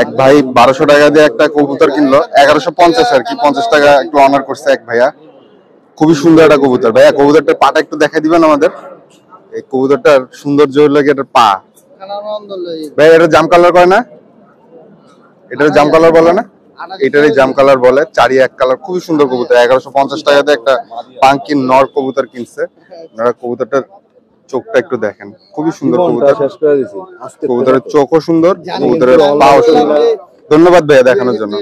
এক ভাই 1200 টাকা দিয়ে একটা কবুতর কিনলো, 1150 আর কি, 50 টাকা একটু অনার করছে এক ভাইয়া। খুবই সুন্দর একটা কবুতর। ভাইয়া কবুতরটার পাটা একটু দেখাই দিবেন আমাদের? এই কবুতরটার সৌন্দর্য হলো এটার পা। ভাই এটা জাম কালার করে না? এটা জাম কালার বলে না? এটারই জাম কালার বলে, চারি এক কালার। খুবই সুন্দর কবুতর। 1150 টাকা দিয়ে একটা পাঙ্কিন নর কবুতর কিনছে। আপনারা কবুতরটার চোখটা একটু দেখেন, খুবই সুন্দর কবুতর। কবুতরের চোখও সুন্দর, কবুতরের পাও সুন্দর। ধন্যবাদ ভাইয়া দেখানোর জন্য।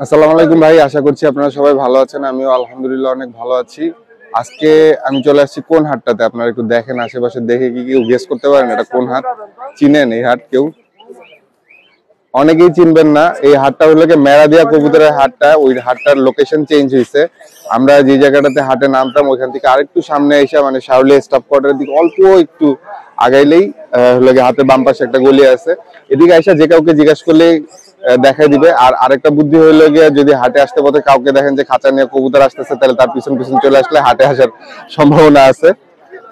আসসালামু আলাইকুম ভাই, আশা করছি আপনারা সবাই ভালো আছেন। আমিও আলহামদুলিল্লাহ অনেক ভালো আছি। আজকে আমি চলে আসছি কোন হাটটাতে, আপনারা একটু দেখেন আশেপাশে, দেখে কি কেউ গেস করতে পারেন এটা কোন হাট? চিনেন এই হাট কেউ? অনেকেই চিনবেন না। এই হাটটা হলো মেরাদিয়া কবুতরের হাটটা। ওই হাটটার লোকেশন চেঞ্জ হয়েছে। আমরা যে জায়গাটাতে হাটে নামতাম ওইখান থেকে আরেকটু সামনে এসে, মানে শাওলিয়া স্টাফ কোয়ার্টারের দিকে অল্প একটু আগাইলেই হলো হাতে বাম পাশে একটা গলি আছে। এদিকে আইসা যে কাউকে জিজ্ঞাসা করলেই দেখাই দিবে। আর আরেকটা বুদ্ধি হইলো গিয়ে, যদি হাটে আসতে পথে কাউকে দেখেন যে খাঁচা নিয়ে কবুতর আসতেছে, তাহলে তার পিছন পিছন চলে আসলে হাটে আসার সম্ভাবনা আছে।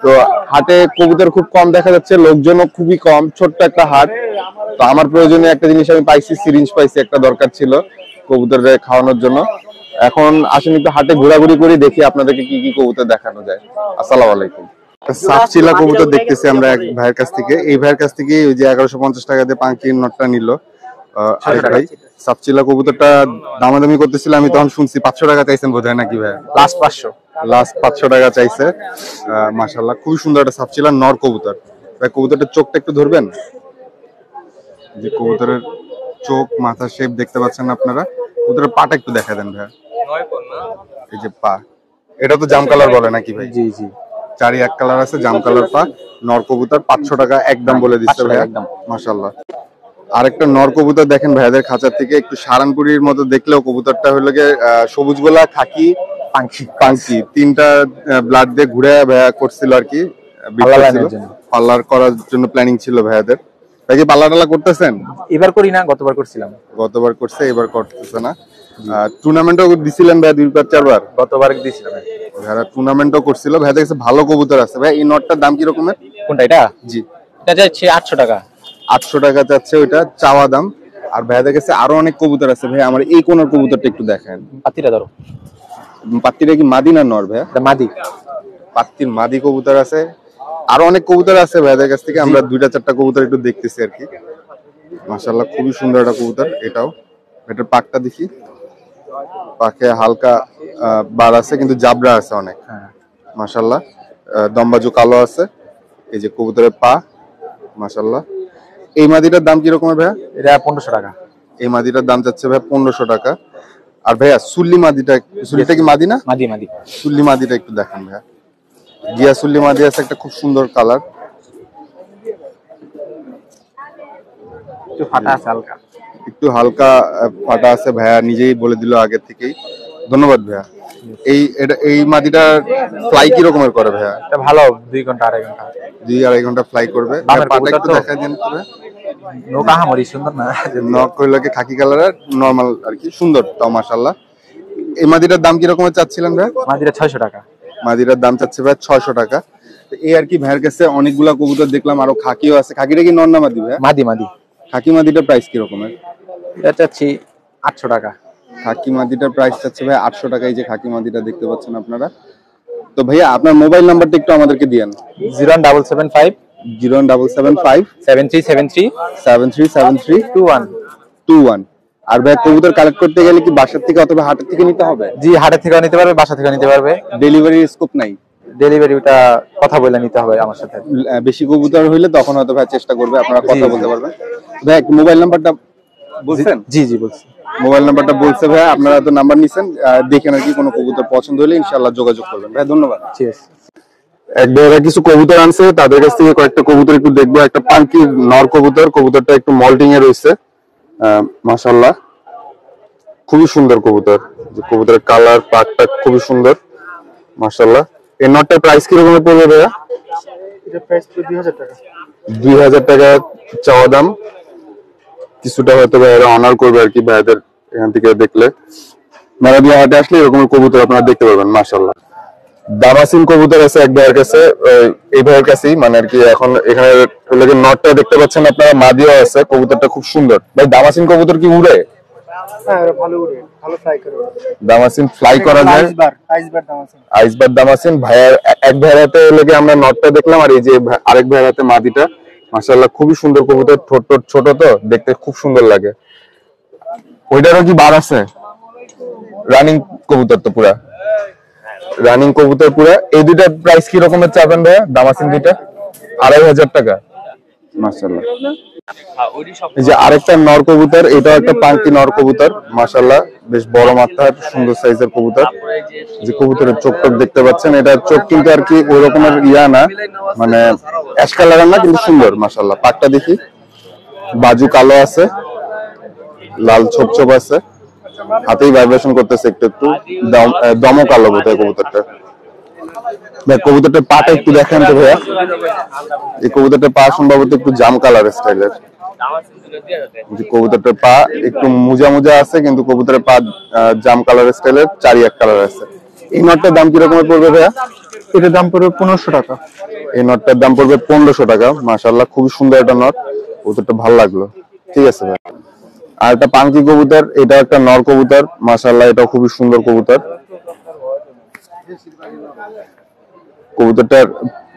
তো হাটে কবুতর খুব কম দেখা যাচ্ছে, লোকজনও খুবই কম। ছোট্ট একটা হাট। তো আমার প্রয়োজনীয় একটা জিনিস আমি পাইছি, সিরিঞ্জ পাইছি, একটা দরকার ছিল কবুতরে খাওয়ানোর জন্য। এখন আসেন একটু হাটে ঘোরাঘুরি করি, দেখি আপনাদেরকে কি কি কবুতর দেখানো যায়। আসসালামু আলাইকুম। সাপচিলা কবুতর দেখতেছি আমরা এক ভাইয়ের কাছ থেকে। এই ভাইয়ের কাছ থেকে ওই যে 1150 টাকা দিয়ে পাঙ্কির নটটা নিল আরেক ভাই। সাপচিলা কবুতরটা দামাদামি করতেছিলাম, আমি তখন শুনছি 500 টাকা চাইছেন বোধ হয়, নাকি ভাই? লাস্ট 500 টাকা চাইছে। মাশাআল্লাহ, খুবই সুন্দর একটা সাপচিলা নর কবুতর। ভাই কবুতরটার চোখটা একটু ধরবেন? যে কবুতরের চোখ, মাথা শেপ দেখতে পাচ্ছেন আপনারা। কবুতরের পাটা একটু দেখা দেন ভাই। এই যে পা, এটা তো জাম কালার বলে নাকি ভাই? জি জি, চারি এক কালার আছে, জাম কালার পা। নর কবুতর 500 টাকা একদম বলে দিচ্ছে ভাই, একদম। মাশাআল্লাহ। আরেকটা নর কবুতর দেখেন ভাইয়াদের খাঁচার থেকে, একটু সারানপুরির মতো দেখলেও কবুতরটা হলো গিয়ে সবুজ গোলা, খাকি, পাঙ্কি তিনটা ব্লাড দিয়ে ঘুরে ভাইয়া করছিল আর কি। পার্লার করার জন্য প্ল্যানিং ছিল ভাইয়াদের। ভাই কি পাল্লা টাল্লা করতেছেন? এবার করি না, গতবার করছিলাম। গতবার করছে, এবার করতেছে না। টুর্নামেন্টও দিছিলেন ভাই 2-4 বার? গতবার দিছিলাম ভাইয়া, টুর্নামেন্টও করছিল। ভাই দেখছে ভালো কবুতর আছে। ভাই এই নটটার দাম কি রকমের? কোনটা এটা? জি, এটা যাচ্ছে 800 টাকা। 800 টাকা যাচ্ছে ওইটা চাওয়া দাম। আর ভাইয়া কাছে আরো অনেক কবুতর আছে। ভাই আমার এই কোনার কবুতরটা একটু দেখেন। পাত্তিটা ধরো। পাত্তিটা কি মাদি না নর ভাইয়া? এটা মাদি। পাত্তির মাদি কবুতর আছে। আরো অনেক কবুতর আছে ভাইয়াদের কাছ থেকে। আমরা 2-4টা কবুতর একটু দেখতেছি আর কি। মাশাআল্লাহ, খুবই সুন্দর একটা কবুতর এটাও। এটার পাকটা দেখি, পাকে হালকা বার আছে, কিন্তু জাবরা আছে অনেক। মাশাআল্লাহ, দম্বাজু কালো আছে। এই যে কবুতরের পা, মাশাআল্লাহ। এই মাদিটার দাম কি রকমের ভাইয়া? এটা 1500 টাকা। এই মাদিটার দাম যাচ্ছে ভাই 1500 টাকা। আর ভাইয়া সুল্লি মাদিটা, সুল্লিটা কি মাদি না? মাদি। সুল্লি মাদিটা একটু দেখান ভাইয়া। গিয়া সুল্লি মাদি আছে, একটা খুব সুন্দর কালার। একটু ফাটা আছে, একটু হালকা ফাটা আছে। ভাইয়া নিজেই বলে দিল আগে থেকেই। ধন্যবাদ ভাইয়া। এই মাদিটা ফ্লাই কি রকমের করে ভাইয়া? এটা ভালো, 2 ঘন্টা 2-2.5 ঘন্টা ফ্লাই করবে। পাটা একটু দেখাই দেন তো। নৌকা হামরি সুন্দর না, নক কইলকে খাকি কালারের নরমাল আর কি, সুন্দর তাও মাশাআল্লাহ। এই মাদিটার দাম কি রকমের চাচ্ছিলেন ভাই? মাদিটা 600 টাকা। মাদিটার দাম চাচ্ছে ভাই 600 টাকা। এই আর কি ভাইয়ের কাছে অনেকগুলা কবুতর দেখলাম, আরো খাকিও আছে। খাকিটা কি নর না মাদি ভাই? মাদি। খাকি মাদিটার প্রাইস কি রকমের? এটা চাচ্ছি 800 টাকা। খাকি মাদিটার প্রাইস চাচ্ছে ভাই 800 টাকা। এই যে খাকি মাদিটা দেখতে পাচ্ছেন আপনারা। তো ভাইয়া আপনার মোবাইল নাম্বারটা একটু আমাদেরকে দিয়েন। 01775 7373 আর ভাই কবুতর কালেক্ট করতে গেলে কি বাসা থেকে অথবা হাটের থেকে নিতে হবে? জি, হাটের থেকে নিতে পারবে, বাসা থেকে নিতে পারবে। ডেলিভারি স্কোপ নাই? ডেলিভারিটা কথা বলে নিতে হবে আমার সাথে। বেশি কবুতর হইলে তখন হয়তো ভাই চেষ্টা করবে, আপনারা কথা বলতে পারবেন। ভাই মোবাইল নাম্বারটা বলছেন? জি বলছি। মোবাইল নাম্বারটা বলছে ভাই, আপনারা তো নাম্বার নিছেন, দেখেন আর কি কোনো কবুতর পছন্দ হলে ইনশাআল্লাহ যোগাযোগ করবেন। ভাই ধন্যবাদ। ঠিক আছে। এক ভাইরা কিছু কবুতর আনছে, তাদের কাছ থেকে কয়েকটা কবুতর একটু দেখবো। একটা পাঙ্কি নর কবুতর, কবুতরটা একটু মল্টিং এ রয়েছে। মাশাআল্লাহ, খুবই সুন্দর কবুতর। যে কবুতরের কালার, পাকটা খুবই সুন্দর মাশাআল্লাহ। এই নটটার প্রাইস কি রকমের পড়বে ভাইয়া? এটা প্রাইস 2000 টাকা। 2000 টাকা চাওয়া দাম। কিছুটা হয়তো ভাইরা অনার করবে আর কি ভাইদের এখান থেকে দেখলে। মেরাদিয়া হাটে আসলে এরকম কবুতর আপনারা দেখতে পারবেন মাশাআল্লাহ। দামাসিন কবুতর আছে এক ভাইয়ের কাছে, এই ভাইয়ের কাছেই মানে আর কি। এখন এখানে নটটা দেখতে পাচ্ছেন আপনারা, মাদিও আছে। কবুতরটা খুব সুন্দর ভাই। দামাসিন কবুতর কি উড়ে? হ্যাঁ ভালো উড়ে, ভালো ফ্লাই করে। দামাসিন ফ্লাই করা যায়। আইসবার দামাসিন। আইসবার দামাসিন ভাইয়ের এক ভাইয়ের হাতে লেগে আমরা নটটা দেখলাম, আর এই যে আরেক ভাইয়ের হাতে মাদিটা। মাশাআল্লাহ খুবই সুন্দর কবুতর, ছোট তো দেখতে খুব সুন্দর লাগে। ওইটারও কি বার আছে? রানিং কবুতর তো পুরা, রানিং কবুতর পুরা। এই দুইটার প্রাইস কি রকমের চাবেন ভাইয়া? দামাসিন দুইটা 2500 টাকা। মাশাআল্লাহ। এই যে আরেকটা নর কবুতর, এটাও একটা পাঙ্কি নর কবুতর। মাশাআল্লাহ বেশ বড় মাথার সুন্দর সাইজের কবুতর। যে কবুতরের চোখ টোক দেখতে পাচ্ছেন, এটা চোখ কিন্তু আর কি ওই রকমের না, মানে অ্যাশ কালারের না, কিন্তু সুন্দর। মাশাআল্লাহ পাকটা দেখি, বাজু কালো আছে, লাল ছোপ ছোপ আছে, হাতেই ভাইব্রেশন করতেছে একটু একটু। দমও কালো বোধহয় কবুতরটা। ভাই কবুতরটার পাটা একটু দেখেন তো ভাইয়া। এই কবুতরটার পা সম্ভবত একটু জাম কালার স্টাইলের। কবুতরটার পা একটু মুজা মুজা আছে, কিন্তু কবুতরের পা জাম কালার স্টাইলের, চারি এক কালার আছে। এই নটটার দাম কি রকমের পড়বে ভাইয়া? এটার দাম পড়বে 1500 টাকা। এই নটটার দাম পড়বে 1500 টাকা। মাশাআল্লাহ খুবই সুন্দর একটা নট, কবুতরটা ভালো লাগলো। ঠিক আছে ভাই। আর একটা পাঙ্কি কবুতর, এটা একটা নর কবুতর। মাশাআল্লাহ এটাও খুবই সুন্দর কবুতর। কবুতরটার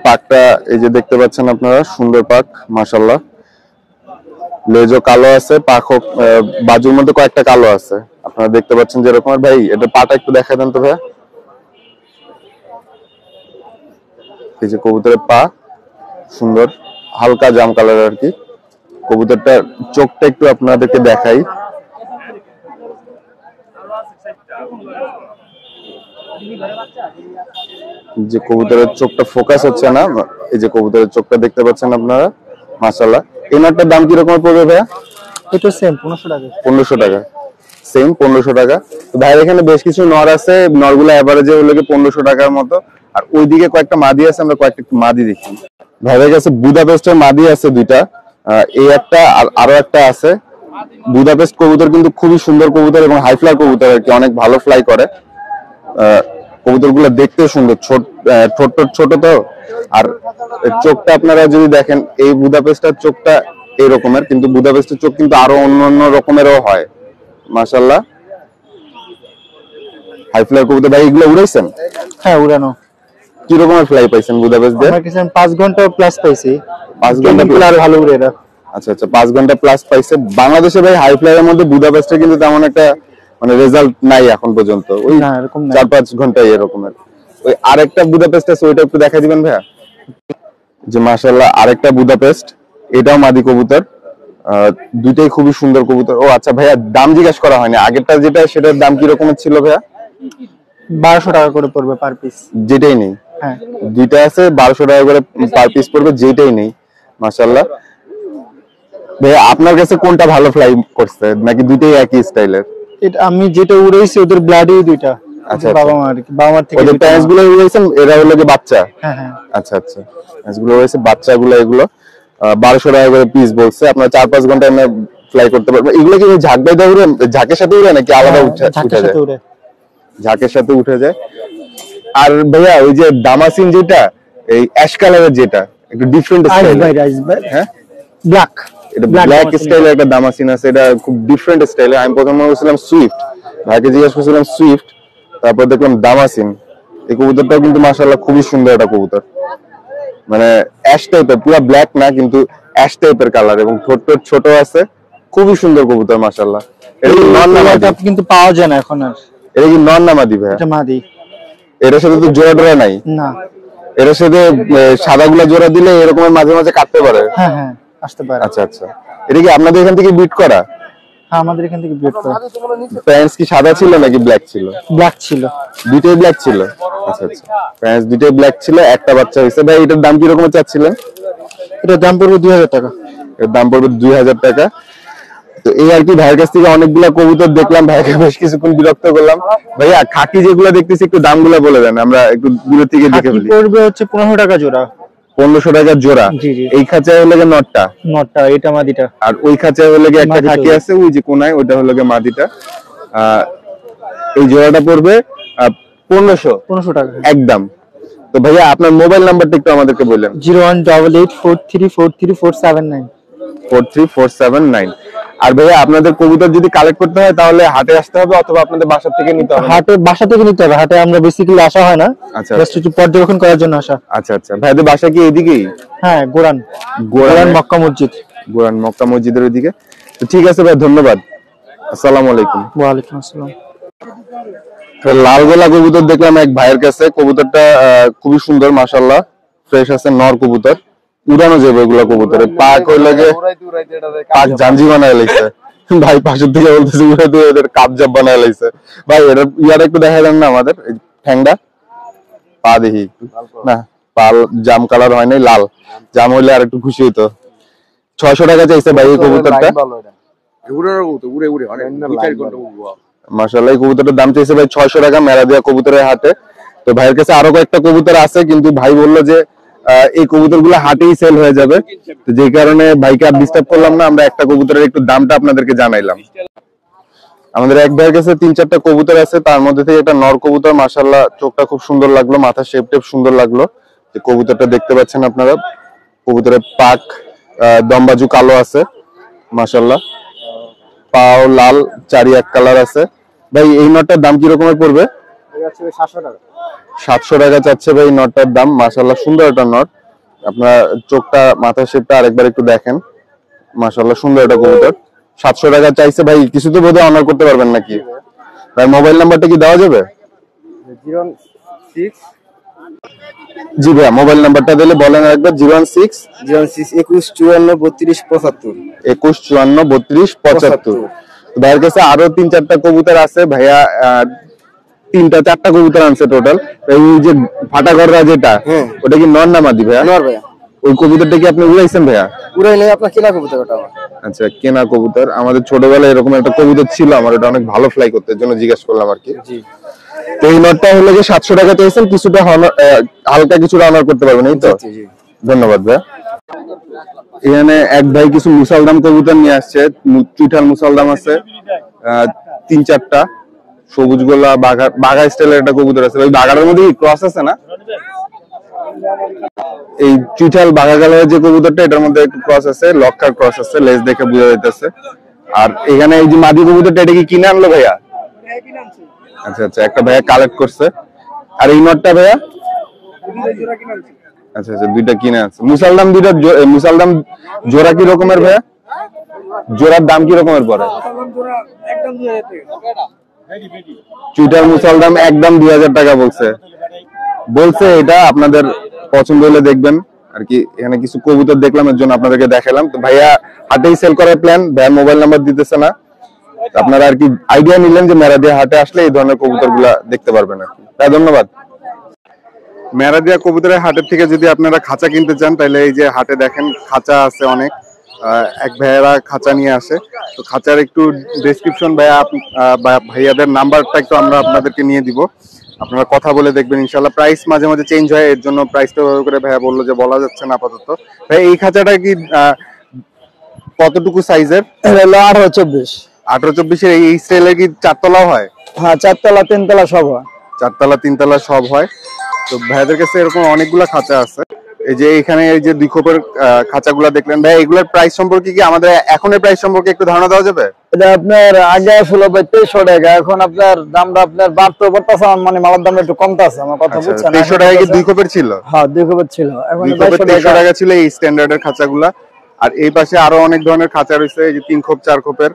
পাকটা এই যে দেখতে পাচ্ছেন আপনারা, সুন্দর পাক মাশাআল্লাহ। লেজও কালো আছে, পাক বাজুর মধ্যে কয়েকটা কালো আছে, আপনারা দেখতে পাচ্ছেন যেরকম। ভাই এটা পাটা একটু দেখাই দেন তো ভাইয়া। এই যে কবুতরের পা সুন্দর, হালকা জাম কালার আর কি। কবুতরটার চোখটা একটু আপনাদেরকে দেখাই। যে কবুতরের চোখটা ফোকাস হচ্ছে না, এই যে কবুতরের চোখটা দেখতে পাচ্ছেন আপনারা। মাশাআল্লাহ। এই নটটার দাম কি রকম পড়বে ভাইয়া? এটা সেম 1500 টাকা। 1500 টাকা, সেম 1500 টাকা। তো ভাইয়ের এখানে বেশ কিছু নর আছে, নরগুলো এভারেজে হলো 1500 টাকার মতো। আর ওইদিকে কয়েকটা মাদি আছে, আমরা কয়েকটা মাদি দেখি। ভাইয়ের কাছে বুদাপেস্টের মাদি আছে দুইটা, এই একটা আর আরো একটা আছে। বুদাপেস্ট কবুতর কিন্তু খুবই সুন্দর কবুতর এবং হাই ফ্লাই কবুতর আর কি, অনেক ভালো ফ্লাই করে। কবুতরগুলো দেখতে সুন্দর, ছোট ছোট তো। আর চোখটা আপনারা যদি দেখেন, এই বুদাপেস্টের চোখটা এই রকমের, কিন্তু বুদাপেস্টের চোখ কিন্তু আরো অন্য রকমেরও হয়। মাশাআল্লাহ হাই ফ্লাই কবুতর। ভাই এগুলো উড়াইছেন? হ্যাঁ উড়ানো। কি রকমের ফ্লাই পাইছেন বুদাপেস্ট দিয়ে? আমরা কিছু 5 ঘন্টা প্লাস পাইছি। 5 ঘন্টা প্লাস ভালো উড়ে এরা। আচ্ছা আচ্ছা, 5 ঘন্টা প্লাস পাইছে। বাংলাদেশে ভাই হাই ফ্লাইয়ের মধ্যে বুদাপেস্টে কিন্তু তেমন একটা মানে রেজাল্ট নাই এখন পর্যন্ত। ওই 4-5 ঘন্টা এরকমের। ওই আরেকটা বুদাপেস্ট আছে, ওইটা একটু দেখাই দিবেন ভাইয়া। যে মাশাআল্লাহ আরেকটা বুদাপেস্ট, এটাও মাদি কবুতর। দুইটাই খুবই সুন্দর কবুতর। ও আচ্ছা ভাইয়া, দাম জিজ্ঞাসা করা হয়নি। আগেরটা যেটা, সেটার দাম কি রকমের ছিল ভাইয়া? 1200 টাকা করে পড়বে পার পিস। যেটাই নেই? হ্যাঁ দুইটা আছে, 1200 টাকা করে পার পিস পড়বে, যেটাই নেই। মাশাআল্লাহ। ভাইয়া আপনার কাছে কোনটা ভালো ফ্লাই করছে, নাকি দুইটাই একই স্টাইলের? এটা আমি যেটা উড়াইছি ওদের ব্লাডই দুইটা। আচ্ছা বাবা মার থেকে ওদের প্যান্টস গুলো উড়াইছেন, এরা হলো যে বাচ্চা। হ্যাঁ হ্যাঁ আচ্ছা আচ্ছা, প্যান্টস গুলো উড়াইছে বাচ্চাগুলো। এগুলো 1200 টাকা করে পিস বলছে। আপনারা 4-5 ঘন্টা এমনি ফ্লাই করতে পারবেন। এগুলো কি ঝাঁক বাইদা উড়ে, ঝাঁকের সাথে উড়ে নাকি আলাদা উঠে যায়? ঝাঁকের সাথে উঠে যায়। আর ভাইয়া ওই যে দামাসিন যেটা, এই অ্যাশ কালারের যেটা, একটু ডিফারেন্ট স্টাইল। হ্যাঁ ব্ল্যাক, এটা ব্ল্যাক স্টাইলের একটা দামাসিন আছে, এটা খুব ডিফারেন্ট স্টাইলে। আমি প্রথমে বলছিলাম সুইফট, ভাইকে জিজ্ঞেস করছিলাম সুইফট, তারপর দেখলাম দামাসিন। এই কবুতরটাও কিন্তু মাশাআল্লাহ খুবই সুন্দর একটা কবুতর, মানে অ্যাশ টাইপের, পুরো ব্ল্যাক না কিন্তু অ্যাশ টাইপের কালার, এবং ঠোঁট ছোট আছে, খুবই সুন্দর কবুতর মাশাআল্লাহ। এটা কি নন না মাদি? কিন্তু পাওয়া যায় না এখন আর। এটা কি নন না মাদি ভাই? এটা মাদি। এর সাথে তো জোড়া টোড়া নাই না? এর সাথে সাদাগুলা জোড়া দিলে এরকমের মাঝে মাঝে কাটতে পারে। হ্যাঁ হ্যাঁ আসতে পারে। আচ্ছা আচ্ছা, এটা কি আপনাদের এখান থেকে বিট করা? হ্যাঁ আমাদের এখান থেকে বিট করা। প্যান্টস কি সাদা ছিল নাকি ব্ল্যাক ছিল? ব্ল্যাক ছিল। দুটোই ব্ল্যাক ছিল? আচ্ছা আচ্ছা, প্যান্টস দুটোই ব্ল্যাক ছিল, একটা বাচ্চা হয়েছে। ভাই এটার দাম কি রকম চাচ্ছিলেন? এটার দাম পড়বে 2000 টাকা। এর দাম পড়বে 2000 টাকা। তো এই আর কি, ভাইয়ের কাছ থেকে অনেকগুলা কবুতর দেখলাম, ভাইকে বেশ কিছুক্ষণ বিরক্ত করলাম। ভাইয়া খাকি যেগুলো দেখতেছি একটু দামগুলো বলে দেন, আমরা একটু দূর থেকে দেখে ফেলি। পড়বে হচ্ছে 1500 টাকা জোড়া। 1500 টাকা জোড়া? জি জি। এই খাঁচায় হলো নটটা? নটটা, এটা মাদিটা। আর ওই খাঁচায় হলো একটা খাকি আছে ওই যে কোনায়, ওটা হলো মাদিটা। এই জোড়াটা পড়বে 1500 টাকা একদম। তো ভাইয়া আপনার মোবাইল নাম্বারটা একটু আমাদেরকে বললেন। 01884343479। 43479। আর ভাইয়া আপনাদের কবুতর যদি কালেক্ট করতে হয় তাহলে হাটে আসতে হবে অথবা আপনাদের বাসা থেকে নিতে হবে? বাসা থেকে নিতে হবে, হাটে আমরা বেসিক্যালি আসা হয় না। আচ্ছা জাস্ট একটু পর্যবেক্ষণ করার জন্য আসা। আচ্ছা আচ্ছা। ভাইয়াদের বাসা কি এদিকেই? হ্যাঁ, গোরান মক্কা মসজিদ। গোরান মক্কা মসজিদের ওইদিকে। তো ঠিক আছে ভাই, ধন্যবাদ। আসসালামু আলাইকুম। ওয়ালাইকুম আসসালাম। লাল গোলা কবুতর দেখলাম এক ভাইয়ের কাছে। কবুতরটা খুবই সুন্দর মাশাআল্লাহ, ফ্রেশ আছে, নর কবুতর। উড়ানো যাবে এগুলা কবুতরের পাক হই লাগে, পাক জাঞ্জি বানায় লাইছে ভাই। পাশের থেকে বলতেছে উড়াইতে এদের কাপজাব বানায় লাইছে ভাই। এটা ইয়ার একটু দেখা যান না আমাদের ঠ্যাংটা, পা দেখি না, পাল জাম কালার হয় নাই, লাল জাম হইলে আর একটু খুশি হইতো। 600 টাকা চাইছে ভাই এই কবুতরটা। মাশাআল্লাহ এই কবুতরের দাম চাইছে ভাই 600 টাকা মেরাদিয়া কবুতরের হাটে। তো ভাইয়ের কাছে আরো কয়েকটা কবুতর আছে, কিন্তু ভাই বললো যে এই কবুতরগুলো হাটেই সেল হয়ে যাবে। তো যে কারণে ভাইকে আর ডিস্টার্ব করলাম না, আমরা একটা কবুতরের একটু দামটা আপনাদেরকে জানাইলাম। আমাদের এক ভাইয়ের কাছে 3-4টা কবুতর আছে, তার মধ্যে থেকে একটা নর কবুতর মাশাআল্লাহ, চোখটা খুব সুন্দর লাগলো, মাথা শেপ টেপ সুন্দর লাগলো। যে কবুতরটা দেখতে পাচ্ছেন আপনারা, কবুতরের পাক দমবাজু কালো আছে মাশাআল্লাহ, পাও লাল, চারি এক কালার আছে। ভাই এই নটটার দাম কি রকমের পড়বে? 700 টাকা চাচ্ছে ভাই নটটার দাম। মাশাআল্লাহ সুন্দর একটা নট। আপনার চোখটা মাথা শেপটা আরেকবার একটু দেখেন, মাশাআল্লাহ সুন্দর একটা কবুতর। 700 টাকা চাইছে ভাই, কিছু তো বোধহয় অনার করতে পারবেন নাকি ভাই? মোবাইল নাম্বারটা কি দেওয়া যাবে? 06। জি ভাইয়া মোবাইল নাম্বারটা দিলে বলেন একবার। 06 21 54 32 75। 21 54 32 75। ভাইয়ের কাছে আরো 3-4টা কবুতর আছে ভাইয়া, 3-4টা কবুতর আনছে টোটাল। এই যে ফাটা গররা যেটা, ওটা কি নর না মাদি ভাইয়া? নর ভাইয়া। ওই কবুতরটা কি আপনি উড়াইছেন ভাইয়া? উড়াই নাই, আপনার কেনা কবুতর ওটা আমার। আচ্ছা, কেনা কবুতর। আমাদের ছোটবেলায় এরকম একটা কবুতর ছিল, আমার এটা অনেক ভালো ফ্লাই করতে, এর জন্য জিজ্ঞেস করলাম আর কি। জি। তো এই নটটা হলো যে 700 টাকা চাইছেন, কিছুটা হালকা কিছুটা অনার করতে পারবেন, এই তো? জি। ধন্যবাদ ভাইয়া। এখানে এক ভাই কিছু মুসালদাম কবুতর নিয়ে আসছে, চুইঠাল মুসালদাম আছে 3-4টা। সবুজ গোলা বাঘা স্টাইলের একটা কবুতর আছে। ওই বাঘার মধ্যে ক্রস আছে না? এই চুইঠাল বাঘা কালারের যে কবুতরটা, এটার মধ্যে একটু ক্রস আছে, লক্ষার ক্রস আছে, লেজ দেখে বোঝা যাইতেছে। আর এখানে এই যে মাদি কবুতরটা, এটা কি কিনে আনলো ভাইয়া? আচ্ছা আচ্ছা, একটা ভাইয়া কালেক্ট করছে। আর এই নটটা ভাইয়া? আচ্ছা আচ্ছা, দুইটা কিনে আছে। মুসালদাম দুইটা, মুসালদাম জোড়া কি রকমের ভাইয়া? জোড়ার দাম কি রকমের পড়ে? চুইটার মুসালদাম একদম 2000 টাকা বলছে। এটা আপনাদের পছন্দ হলে দেখবেন আর কি। এখানে কিছু কবুতর দেখলাম, এর জন্য আপনাদেরকে দেখালাম। তো ভাইয়া হাটেই সেল করার প্ল্যান, ভাইয়া মোবাইল নাম্বার দিতেছে না। আপনারা আর কি আইডিয়া নিলেন যে মেরাদিয়া হাটে আসলে এই ধরনের কবুতর গুলা দেখতে পারবেন আর কি। তাই ধন্যবাদ। মেরাদিয়া কবুতরের হাটের থেকে যদি আপনারা খাঁচা কিনতে চান, তাহলে এই যে হাটে দেখেন খাঁচা আছে অনেক। এক ভাইয়ারা খাঁচা নিয়ে আসে। তো খাঁচার একটু ডেসক্রিপশন ভাইয়াদের নাম্বারটা একটু আমরা আপনাদেরকে নিয়ে দিব, আপনারা কথা বলে দেখবেন ইনশাল্লাহ। প্রাইস মাঝে মাঝে চেঞ্জ হয়, এর জন্য প্রাইসটা করে ভাইয়া বললো যে বলা যাচ্ছে না আপাতত। ভাই এই খাঁচাটা কি কতটুকু সাইজের? 18-24। 18-24 এই স্টাইলের কি 4 তলাও হয়? হ্যাঁ, 4 তলা 3 তলা সব হয়। 4 তলা 3 তলা সব হয়। তো ভাইয়াদের কাছে এরকম অনেকগুলো খাঁচা আছে। এই যে এখানে এই যে 2 খোপের খাঁচাগুলো দেখলেন ভাই, এগুলোর প্রাইস সম্পর্কে কি আমাদের এখনের প্রাইস সম্পর্কে একটু ধারণা দেওয়া যাবে? এটা আপনার আগে ছিল 2300 টাকা, এখন আপনার দামটা আপনার বাড়তে বাড়তেছে, মানে মালের দামটা একটু কমতে আছে। আমার কথা বুঝছেন? 2300 টাকা কি 2 খোপের ছিল? হ্যাঁ, 2 খোপের ছিল, এখন 2300 টাকা ছিল এই স্ট্যান্ডার্ডের খাঁচাগুলা। আর এই পাশে আরো অনেক ধরনের খাঁচা রয়েছে, এই যে 3 খোপ 4 খোপের,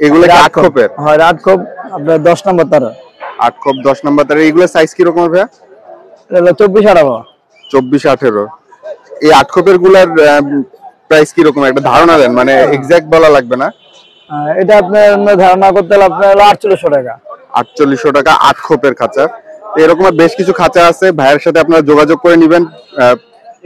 এগুলো কি 8 খোপের? হ্যাঁ, 8 খোপ আপনার 10 নম্বর তার। 8 খোপ 10 নম্বর তার। এগুলো সাইজ কি রকম ভাইয়া? এটা 24-18। 24-18। এই 8 খোপের গুলার প্রাইস কি রকম একটা ধারণা দেন, মানে এক্সাক্ট বলা লাগবে না। এটা আপনার ধারণা করতে হলে আপনার 4800 টাকা। 4800 টাকা 8 খোপের খাঁচা। এরকম বেশ কিছু খাঁচা আছে, ভাইয়ের সাথে আপনারা যোগাযোগ করে নেবেন।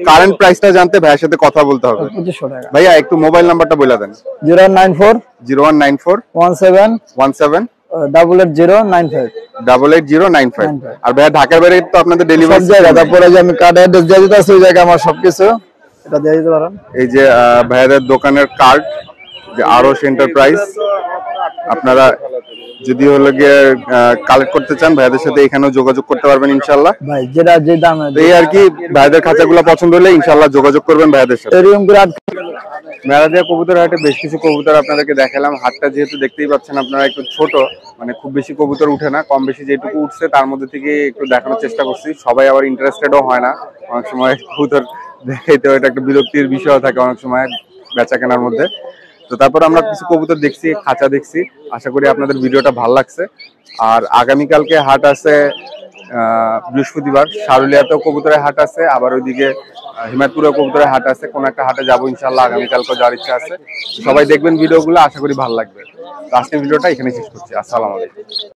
কারেন্ট প্রাইসটা জানতে ভাইয়ের সাথে কথা বলতে হবে। 2500 টাকা। ভাইয়া একটু মোবাইল নাম্বারটা বলে দেন। 0194 17 17 88095। 88095। আর ভাইয়া ঢাকার বাইরে তো আপনাদের ডেলিভারি সব জায়গা, তারপরে যে আমি কার্ড অ্যাড্রেস দিয়ে দিতেছি, ওই জায়গায় আমার সবকিছু এটা দিয়ে দিতে পারেন। এই যে ভাইয়াদের দোকানের কার্ড যে আরশ এন্টারপ্রাইজ। আপনারা যদি হলো গিয়ে কালেক্ট করতে চান ভাইদের সাথে এখানেও যোগাযোগ করতে পারবেন ইনশাল্লাহ। ভাই যেটা যে দামে এই আর কি, ভাইদের খাঁচাগুলো পছন্দ হলে ইনশাল্লাহ যোগাযোগ করবেন ভাইদের সাথে। এরকম করে মেলাদিয়া কবুতর হাটে বেশ কিছু কবুতর আপনাদেরকে দেখালাম। হাটটা যেহেতু দেখতেই পাচ্ছেন আপনারা একটু ছোট, মানে খুব বেশি কবুতর উঠে না, কম বেশি যেটুকু উঠছে তার মধ্যে থেকে একটু দেখানোর চেষ্টা করছি। সবাই আবার ইন্টারেস্টেডও হয় না, অনেক সময় কবুতর দেখাইতে এটা একটা বিরক্তির বিষয় থাকে অনেক সময় বেচা কেনার মধ্যে। তো তারপর আমরা কিছু কবুতর দেখছি, খাঁচা দেখছি। আশা করি আপনাদের ভিডিওটা ভালো লাগছে। আর আগামীকালকে হাট আছে বৃহস্পতিবার, সারুলিয়াতেও কবুতরের হাট আছে, আবার ওইদিকে হিমায়তপুরেও কবুতরের হাট আছে। কোন একটা হাটে যাবো ইনশাল্লাহ আগামীকালকে, যাওয়ার ইচ্ছা আছে। সবাই দেখবেন ভিডিওগুলো, আশা করি ভালো লাগবে। আজকের ভিডিওটা এখানে শেষ করছি। আসসালামু আলাইকুম।